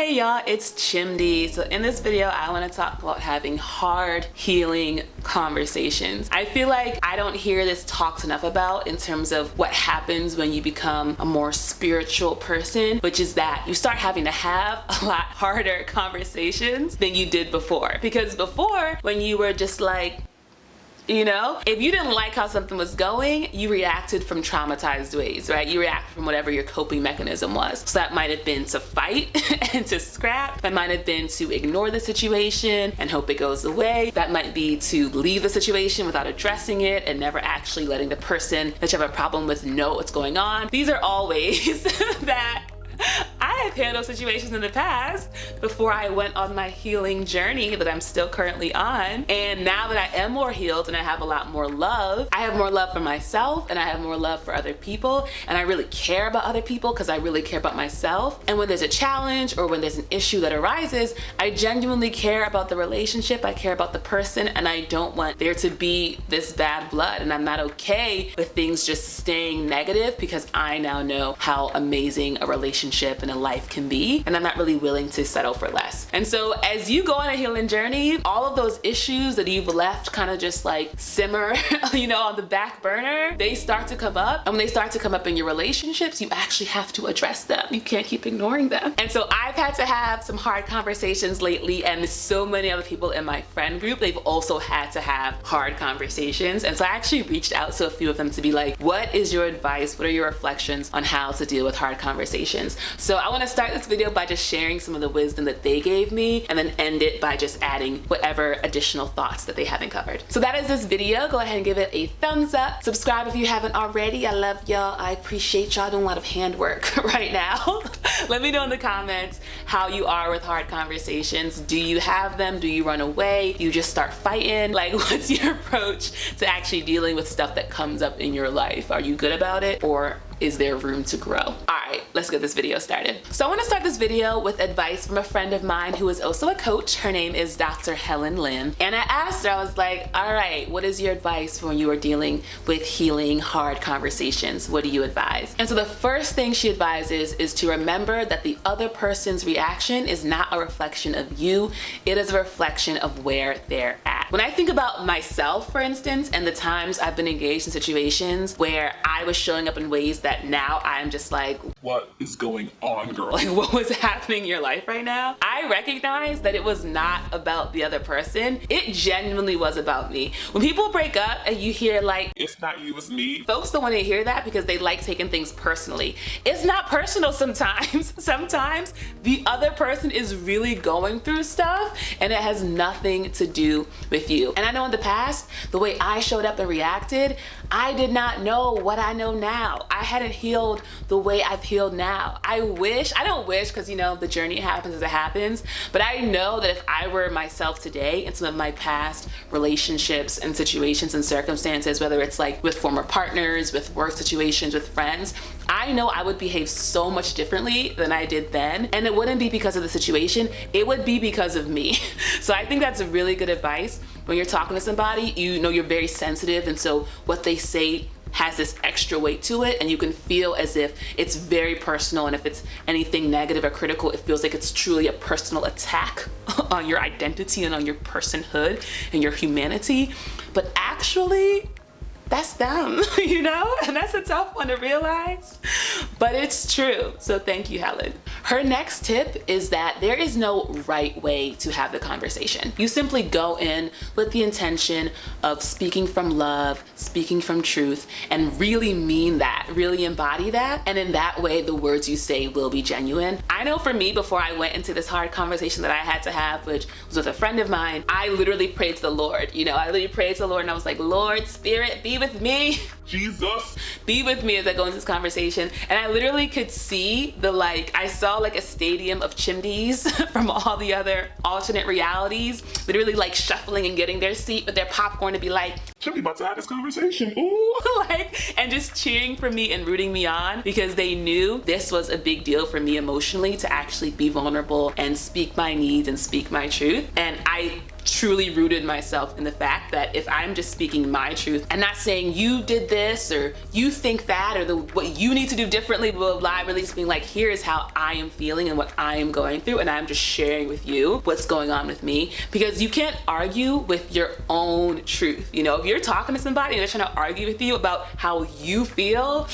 Hey y'all, it's Chimdi. So in this video, I want to talk about having hard healing conversations. I feel like I don't hear this talked enough about in terms of what happens when you become a more spiritual person, which is that you start having to have a lot harder conversations than you did before. Because before, when you were just like, you know, if you didn't like how something was going, you reacted from traumatized ways, right? You reacted from whatever your coping mechanism was. So that might have been to fight and to scrap. That might have been to ignore the situation and hope it goes away. That might be to leave the situation without addressing it and never actually letting the person that you have a problem with know what's going on. These are all ways that I have handled situations in the past before I went on my healing journey that I'm still currently on. And now that I am more healed and I have a lot more love, I have more love for myself and I have more love for other people. And I really care about other people because I really care about myself. And when there's a challenge or when there's an issue that arises, I genuinely care about the relationship. I care about the person and I don't want there to be this bad blood. And I'm not okay with things just staying negative because I now know how amazing a relationship and a life can be, and I'm not really willing to settle for less. And so as you go on a healing journey, all of those issues that you've left kind of just like simmer, you know, on the back burner, they start to come up. And when they start to come up in your relationships, you actually have to address them. You can't keep ignoring them. And so I've had to have some hard conversations lately, and so many other people in my friend group, they've also had to have hard conversations. And so I actually reached out to a few of them to be like, what is your advice? What are your reflections on how to deal with hard conversations? So I want to start this video by just sharing some of the wisdom that they gave me and then end it by just adding whatever additional thoughts that they haven't covered. So that is this video. Go ahead and give it a thumbs up. Subscribe if you haven't already. I love y'all. I appreciate y'all doing a lot of handwork right now. Let me know in the comments how you are with hard conversations. Do you have them? Do you run away? Do you just start fighting? Like, what's your approach to actually dealing with stuff that comes up in your life? Are you good about it, or is there room to grow? All right, let's get this video started. So I want to start this video with advice from a friend of mine who is also a coach. Her name is Dr. Helen Lim. And I asked her, I was like, all right, what is your advice for when you are dealing with healing hard conversations? What do you advise? And so the first thing she advises is to remember that the other person's reaction is not a reflection of you. It is a reflection of where they're at. When I think about myself, for instance, and the times I've been engaged in situations where I was showing up in ways that now I'm just like, what is going on, girl? Like, what was happening in your life right now? I recognize that it was not about the other person. It genuinely was about me. When people break up and you hear like, it's not you, it's me. Folks don't want to hear that because they like taking things personally. It's not personal sometimes. Sometimes the other person is really going through stuff and it has nothing to do with you. And I know in the past, the way I showed up and reacted, I did not know what I know now. I hadn't healed the way I've healed now. I don't wish, because you know, the journey happens as it happens, but I know that if I were myself today in some of my past relationships and situations and circumstances, whether it's like with former partners, with work situations, with friends, I know I would behave so much differently than I did then. And it wouldn't be because of the situation, it would be because of me. So I think that's a really good advice. When you're talking to somebody, you know you're very sensitive, and so what they say has this extra weight to it, and you can feel as if it's very personal, and if it's anything negative or critical, it feels like it's truly a personal attack on your identity and on your personhood and your humanity. But actually, that's them, you know? And that's a tough one to realize, but it's true. So thank you, Helen. Her next tip is that there is no right way to have the conversation. You simply go in with the intention of speaking from love, speaking from truth, and really mean that, really embody that. And in that way, the words you say will be genuine. I know for me, before I went into this hard conversation that I had to have, which was with a friend of mine, I literally prayed to the Lord. You know, I literally prayed to the Lord and I was like, Lord, Spirit, be with me. Jesus, be with me as I go into this conversation. And I literally could see I saw like a stadium of chimneys from all the other alternate realities, literally like shuffling and getting their seat with their popcorn to be like, Chimney about to have this conversation. Ooh. and just cheering for me and rooting me on, because they knew this was a big deal for me emotionally to actually be vulnerable and speak my needs and speak my truth. And I truly rooted myself in the fact that if I'm just speaking my truth and not saying you did this or you think that or what you need to do differently, blah, blah, blah, really just being like, here's how I am feeling and what I am going through, and I'm just sharing with you what's going on with me. Because you can't argue with your own truth. You know, if you're talking to somebody and they're trying to argue with you about how you feel,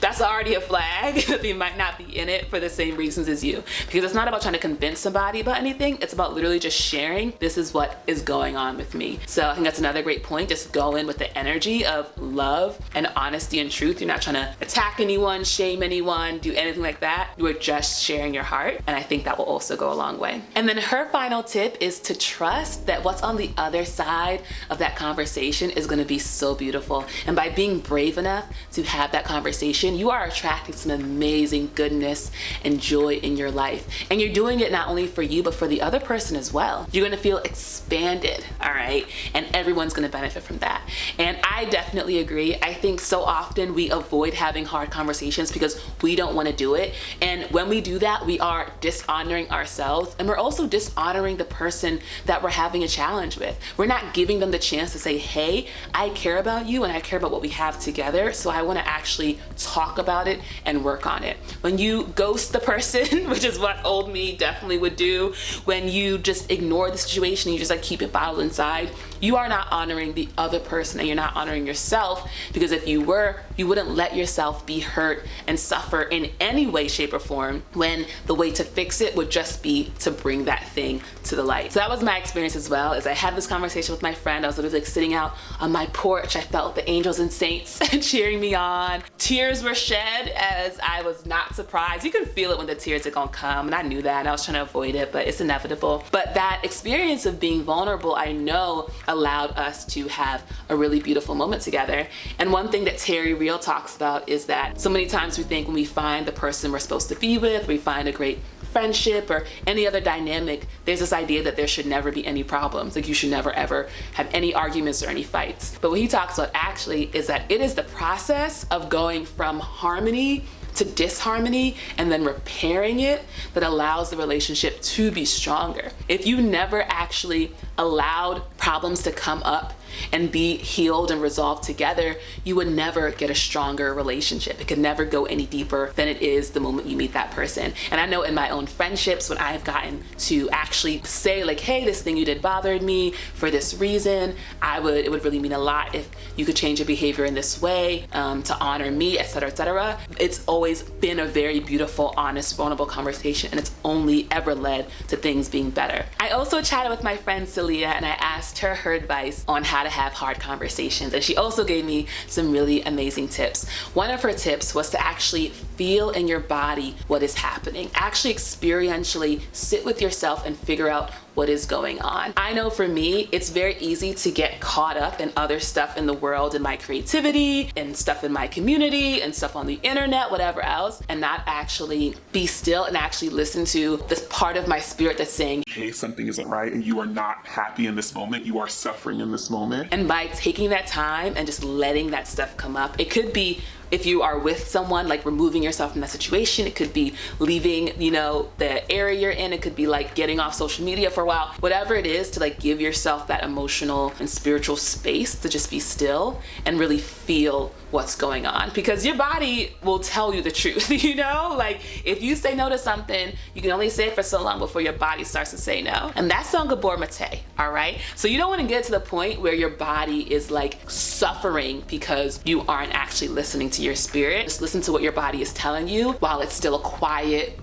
that's already a flag that they might not be in it for the same reasons as you. Because it's not about trying to convince somebody about anything, it's about literally just sharing, this is what is going on with me. So I think that's another great point. Just go in with the energy of love and honesty and truth. You're not trying to attack anyone, shame anyone, do anything like that. You are just sharing your heart, and I think that will also go a long way. And then her final tip is to trust that what's on the other side of that conversation is going to be so beautiful. And by being brave enough to have that conversation, you are attracting some amazing goodness and joy in your life. And you're doing it not only for you, but for the other person as well. You're going to feel expanded, all right? And everyone's going to benefit from that. And I definitely agree. I think so often we avoid having hard conversations because we don't want to do it. And when we do that, we are dishonoring ourselves, and we're also dishonoring the person that we're having a challenge with. We're not giving them the chance to say, hey, I care about you and I care about what we have together, so I want to actually talk about it and work on it. When you ghost the person, which is what old me definitely would do, when you just ignore the situation and you just like keep it bottled inside, you are not honoring the other person and you're not honoring yourself, because if you were, you wouldn't let yourself be hurt and suffer in any way, shape, or form, when the way to fix it would just be to bring that thing to the light. So that was my experience as well. As I had this conversation with my friend, I was literally like sitting out on my porch. I felt the angels and saints cheering me on. Tears were shed, as I was not surprised. You can feel it when the tears are gonna come, and I knew that, and I was trying to avoid it, but it's inevitable. But that experience of being vulnerable, I know, allowed us to have a really beautiful moment together. And one thing that Terry Real talks about is that so many times we think when we find the person we're supposed to be with, we find a great friendship or any other dynamic, there's this idea that there should never be any problems. Like you should never ever have any arguments or any fights. But what he talks about actually is that it is the process of going from harmony to disharmony and then repairing it that allows the relationship to be stronger. If you never actually allowed problems to come up and be healed and resolved together, you would never get a stronger relationship. It could never go any deeper than it is the moment you meet that person. And I know in my own friendships, when I've gotten to actually say like, hey, this thing you did bothered me for this reason, it would really mean a lot if you could change your behavior in this way to honor me, etc., etc. It's always been a very beautiful, honest, vulnerable conversation, and it's only ever led to things being better. I also chatted with my friend Celia, and I asked her advice on how to have hard conversations, and she also gave me some really amazing tips. One of her tips was to actually feel in your body what is happening. Actually experientially sit with yourself and figure out what is going on. I know for me, it's very easy to get caught up in other stuff in the world, in my creativity, and stuff in my community, and stuff on the internet, whatever else, and not actually be still and actually listen to this part of my spirit that's saying, Hey, something isn't right and you are not happy in this moment. You are suffering in this moment. and by taking that time and just letting that stuff come up, it could be if you are with someone, like removing yourself from that situation. It could be leaving, the area you're in. It could be like getting off social media for a while. Whatever it is, to like give yourself that emotional and spiritual space to just be still and really feel what's going on, because your body will tell you the truth. Like if you say no to something, you can only say it for so long before your body starts to say no. And that's on Gabor Mate, all right? So you don't want to get to the point where your body is like suffering because you aren't actually listening to your spirit. Just listen to what your body is telling you while it's still a quiet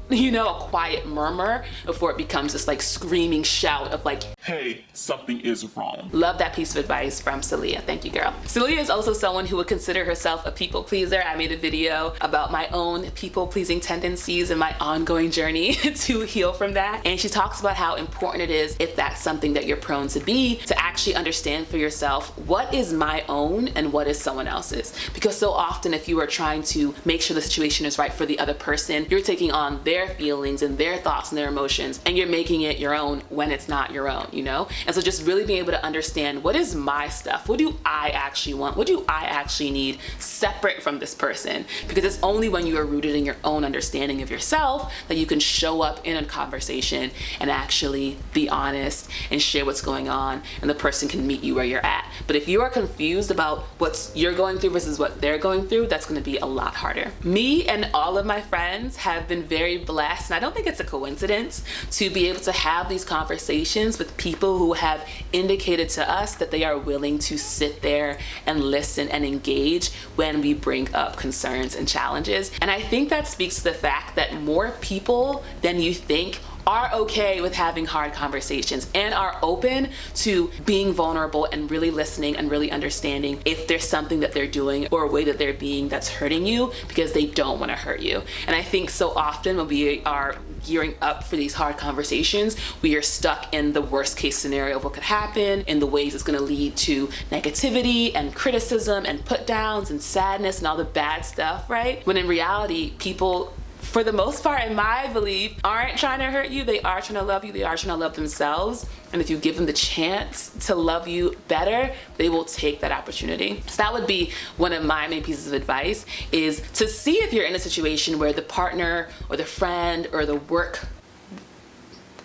murmur before it becomes this like screaming shout of like, Hey, something is wrong. love that piece of advice from Celia. Thank you, girl. Celia is also someone who would consider herself a people pleaser. I made a video about my own people pleasing tendencies and my ongoing journey to heal from that. And she talks about how important it is, if that's something that you're prone to be, to actually understand for yourself what is my own and what is someone else's. Because so often if you are trying to make sure the situation is right for the other person, you're taking on their feelings and their thoughts and their emotions, and you're making it your own when it's not your own. you know? And so just really being able to understand, what is my stuff? What do I actually want? What do I actually need separate from this person? Because it's only when you are rooted in your own understanding of yourself that you can show up in a conversation and actually be honest and share what's going on, and the person can meet you where you're at. But if you are confused about what you're going through versus what they're going through, that's going to be a lot harder. Me and all of my friends have been very blessed, and I don't think it's a coincidence, to be able to have these conversations with people who have indicated to us that they are willing to sit there and listen and engage when we bring up concerns and challenges. And I think that speaks to the fact that more people than you think are okay with having hard conversations and are open to being vulnerable and really listening and really understanding if there's something that they're doing or a way that they're being that's hurting you, because they don't want to hurt you. And I think so often when we are gearing up for these hard conversations, we are stuck in the worst case scenario of what could happen, in the ways it's going to lead to negativity and criticism and put downs and sadness and all the bad stuff, right? When in reality, people, for the most part, in my belief, aren't trying to hurt you. They are trying to love you. They are trying to love themselves. And if you give them the chance to love you better, they will take that opportunity. So that would be one of my main pieces of advice, is to see if you're in a situation where the partner or the friend or the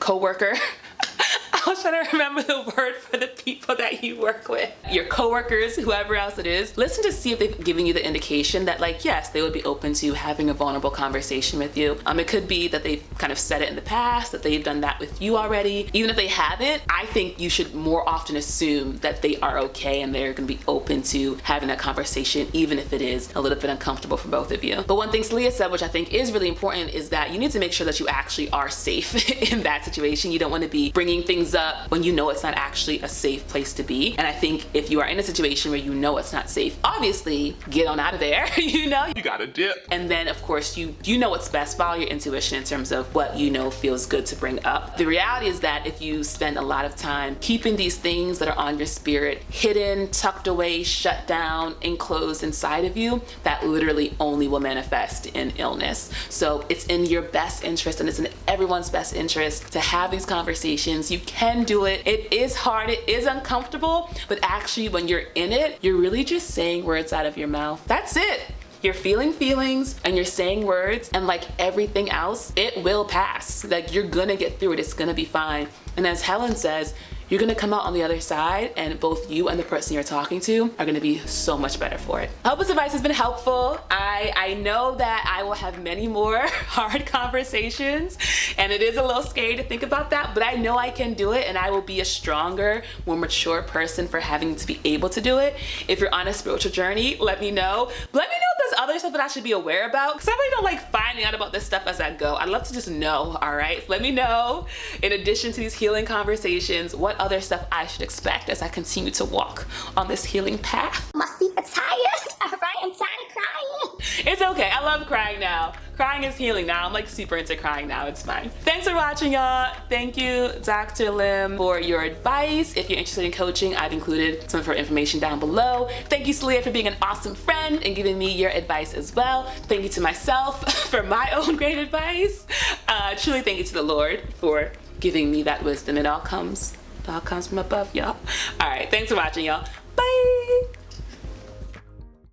co-worker I was trying to remember the word for the people that you work with, your coworkers, whoever else it is. Listen to see if they've given you the indication that, like, yes, they would be open to having a vulnerable conversation with you. It could be that they've kind of said it in the past, that they've done that with you already. Even if they haven't, I think you should more often assume that they are okay and they're going to be open to having that conversation, even if it is a little bit uncomfortable for both of you. But one thing Celia said, which I think is really important, is that you need to make sure that you actually are safe in that situation. You don't want to be bringing things up when you know it's not actually a safe place to be. And I think if you are in a situation where you know it's not safe, obviously get on out of there. You gotta dip. And then of course you know what's best. Follow your intuition in terms of what you know feels good to bring up. The reality is that if you spend a lot of time keeping these things that are on your spirit hidden, tucked away, shut down, enclosed inside of you, that literally only will manifest in illness. So it's in your best interest, and it's in everyone's best interest, to have these conversations. You can do it. It is hard, it is uncomfortable, but actually when you're in it, you're really just saying words out of your mouth. That's it. You're feeling feelings and you're saying words, and like everything else, it will pass. Like, you're gonna get through it. It's gonna be fine. And as Helen says, you're gonna come out on the other side, and both you and the person you're talking to are gonna be so much better for it. I hope this advice has been helpful. I know that I will have many more hard conversations, and it is a little scary to think about that, but I know I can do it, and I will be a stronger, more mature person for having to be able to do it. If you're on a spiritual journey, let me know. Let me know if there's other stuff that I should be aware about, because I really don't like finding out about this stuff as I go. I'd love to just know, all right? Let me know, in addition to these healing conversations, what other stuff I should expect as I continue to walk on this healing path. My feet are tired. All right, I'm tired of crying. It's okay. I love crying now. Crying is healing now. I'm like super into crying now. It's fine. Thanks for watching, y'all. Thank you, Dr. Lim, for your advice. If you're interested in coaching, I've included some of her information down below. Thank you, Celia, for being an awesome friend and giving me your advice as well. Thank you to myself for my own great advice. Truly thank you to the Lord for giving me that wisdom. It all comes from above, y'all. All right. Thanks for watching, y'all. Bye.